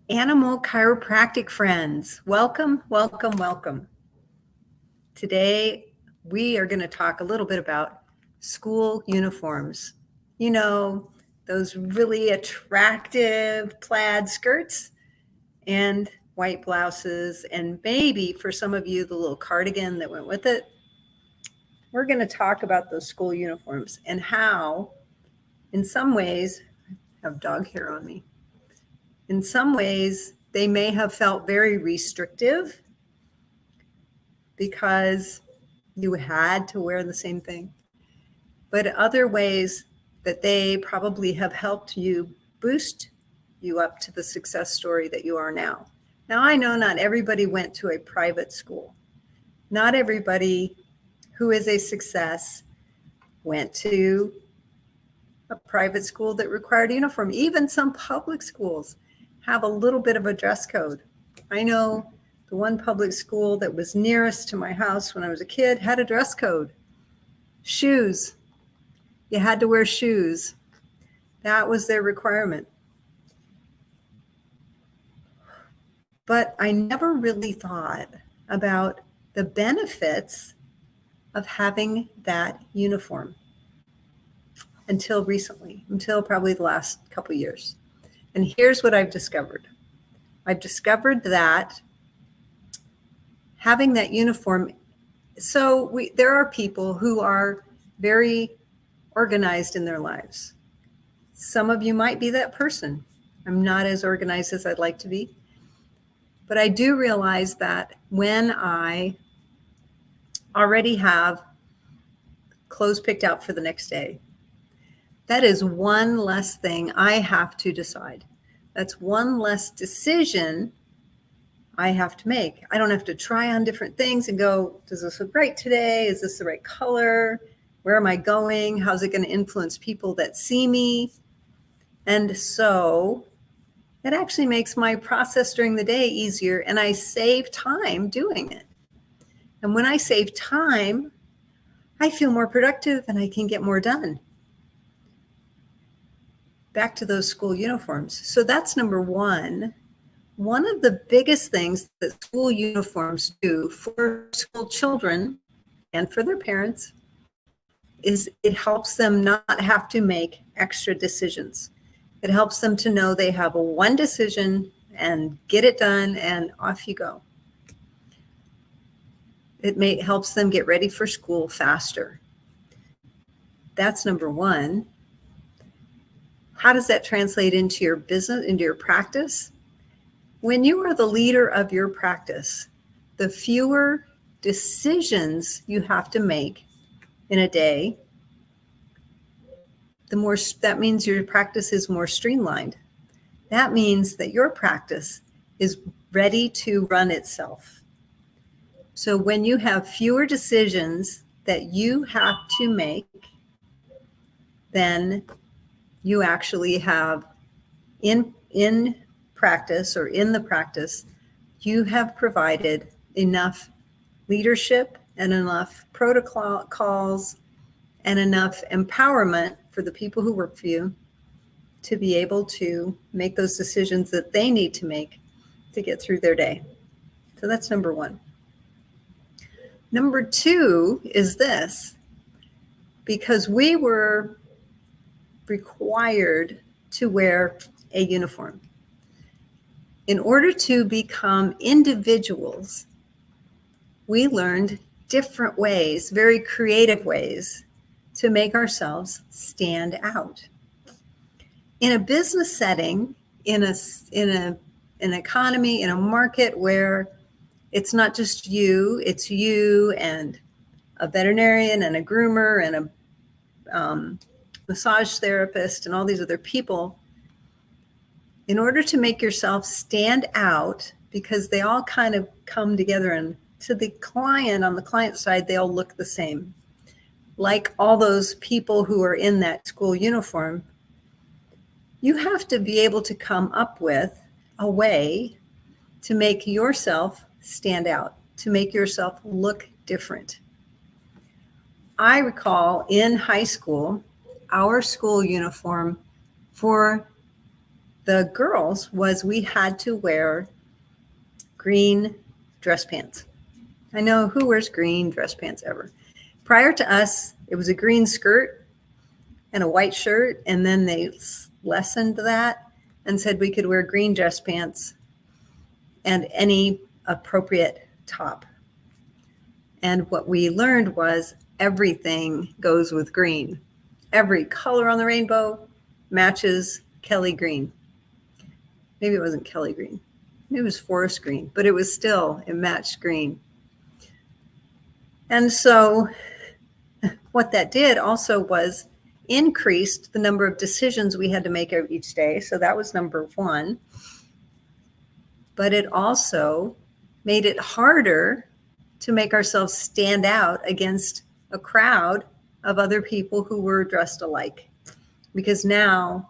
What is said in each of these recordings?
Animal chiropractic friends, welcome, welcome, welcome. Today, we are going to talk a little bit about school uniforms. You know, those really attractive plaid skirts and white blouses, and maybe for some of you, the little cardigan that went with it. We're going to talk about those school uniforms and how, in some ways, I have dog hair on me. In some ways, they may have felt very restrictive because you had to wear the same thing. But other ways that they probably have helped you boost you up to the success story that you are now. Now, I know not everybody went to a private school. Not everybody who is a success went to a private school that required a uniform. Even some public schools have a little bit of a dress code. I know the one public school that was nearest to my house when I was a kid had a dress code. Shoes. You had to wear shoes. That was their requirement. But I never really thought about the benefits of having that uniform until recently, until probably the last couple of years. And here's what I've discovered. I've discovered that having that uniform, there are people who are very organized in their lives. Some of you might be that person. I'm not as organized as I'd like to be. But I do realize that when I already have clothes picked out for the next day, that is one less thing I have to decide. That's one less decision I have to make. I don't have to try on different things and go, does this look right today? Is this the right color? Where am I going? How's it going to influence people that see me? And so it actually makes my process during the day easier, and I save time doing it. And when I save time, I feel more productive and I can get more done. Back to those school uniforms. So that's number one. One of the biggest things that school uniforms do for school children and for their parents is it helps them not have to make extra decisions. It helps them to know they have one decision and get it done and off you go. It helps them get ready for school faster. That's number one. How does that translate into your business, into your practice? When you are the leader of your practice, the fewer decisions you have to make in a day, that means your practice is more streamlined. That means that your practice is ready to run itself. So when you have fewer decisions that you have to make, then you actually have in practice or in the practice, you have provided enough leadership and enough protocols and enough empowerment for the people who work for you to be able to make those decisions that they need to make to get through their day. So that's number one. Number two is this, because we were required to wear a uniform. In order to become individuals, we learned different ways, very creative ways, to make ourselves stand out. In a business setting, in an economy, in a market where it's not just you, it's you and a veterinarian and a groomer and a massage therapist and all these other people, in order to make yourself stand out, because they all kind of come together, and to the client, on the client side, they all look the same. Like all those people who are in that school uniform, you have to be able to come up with a way to make yourself stand out, to make yourself look different. I recall in high school, our school uniform for the girls was we had to wear green dress pants. I know, who wears green dress pants ever? Prior to us, it was a green skirt and a white shirt, and then they lessened that and said we could wear green dress pants and any appropriate top. And what we learned was everything goes with green. Every color on the rainbow matches Kelly green. Maybe it wasn't Kelly green. Maybe it was forest green, but it matched green. And so what that did also was increased the number of decisions we had to make each day. So that was number one. But it also made it harder to make ourselves stand out against a crowd of other people who were dressed alike. Because now,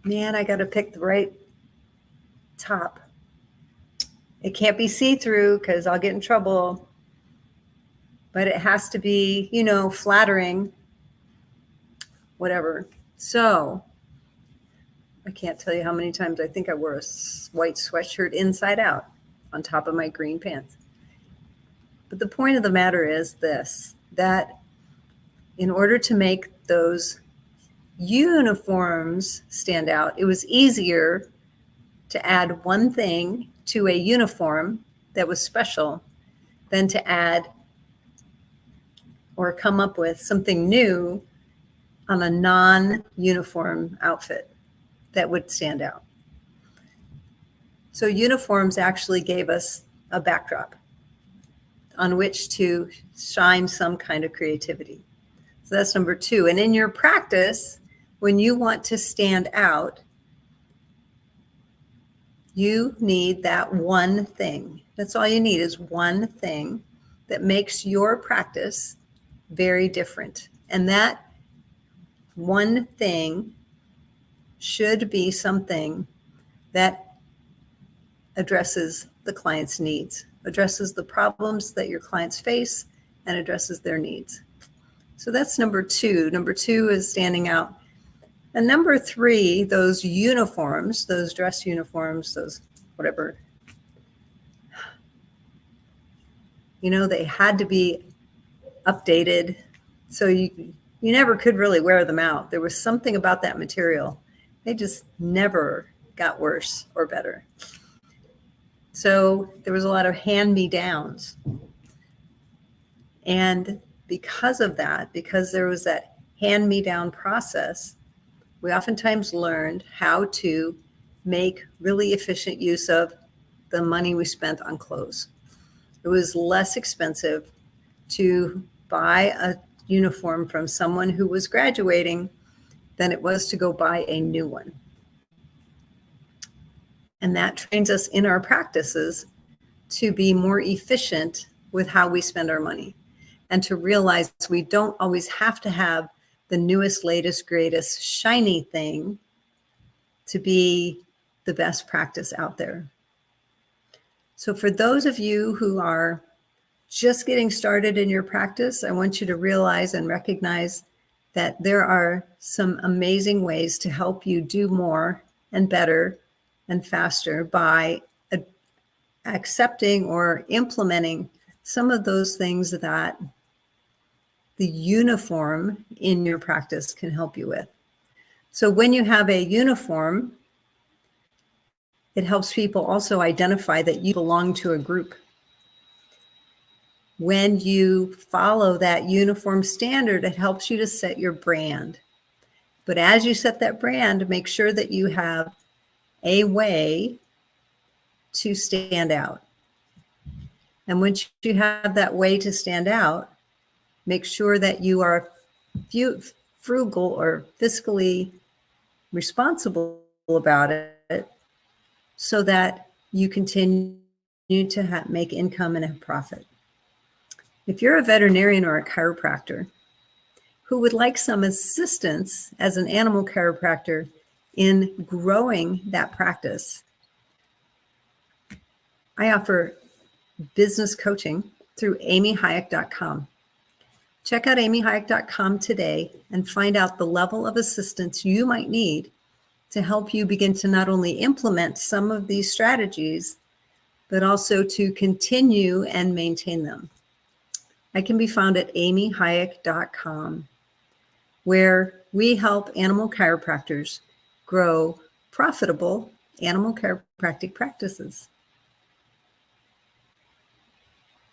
man, I got to pick the right top. It can't be see-through because I'll get in trouble. But it has to be, flattering, whatever. So I can't tell you how many times I think I wore a white sweatshirt inside out on top of my green pants. But the point of the matter is this, that in order to make those uniforms stand out, it was easier to add one thing to a uniform that was special than to add or come up with something new on a non-uniform outfit that would stand out. So uniforms actually gave us a backdrop on which to shine some kind of creativity. So that's number two. And in your practice, when you want to stand out, you need that one thing. That's all you need, is one thing that makes your practice very different. And that one thing should be something that addresses the client's needs, addresses the problems that your clients face, and addresses their needs. So that's number two. Number two is standing out. And number three, those uniforms, those dress uniforms, those whatever, they had to be updated. So you never could really wear them out. There was something about that material. They just never got worse or better. So there was a lot of hand-me-downs. And because of that, because there was that hand-me-down process, we oftentimes learned how to make really efficient use of the money we spent on clothes. It was less expensive to buy a uniform from someone who was graduating than it was to go buy a new one. And that trains us in our practices to be more efficient with how we spend our money, and to realize we don't always have to have the newest, latest, greatest, shiny thing to be the best practice out there. So for those of you who are just getting started in your practice, I want you to realize and recognize that there are some amazing ways to help you do more and better and faster by accepting or implementing some of those things that the uniform in your practice can help you with. So when you have a uniform, it helps people also identify that you belong to a group. When you follow that uniform standard, it helps you to set your brand. But as you set that brand, make sure that you have a way to stand out. And once you have that way to stand out, make sure that you are frugal or fiscally responsible about it, so that you continue to make income and have profit. If you're a veterinarian or a chiropractor who would like some assistance as an animal chiropractor in growing that practice, I offer business coaching through amyhyack.com. Check out amyhyack.com today and find out the level of assistance you might need to help you begin to not only implement some of these strategies, but also to continue and maintain them. I can be found at amyhayek.com, where we help animal chiropractors grow profitable animal chiropractic practices.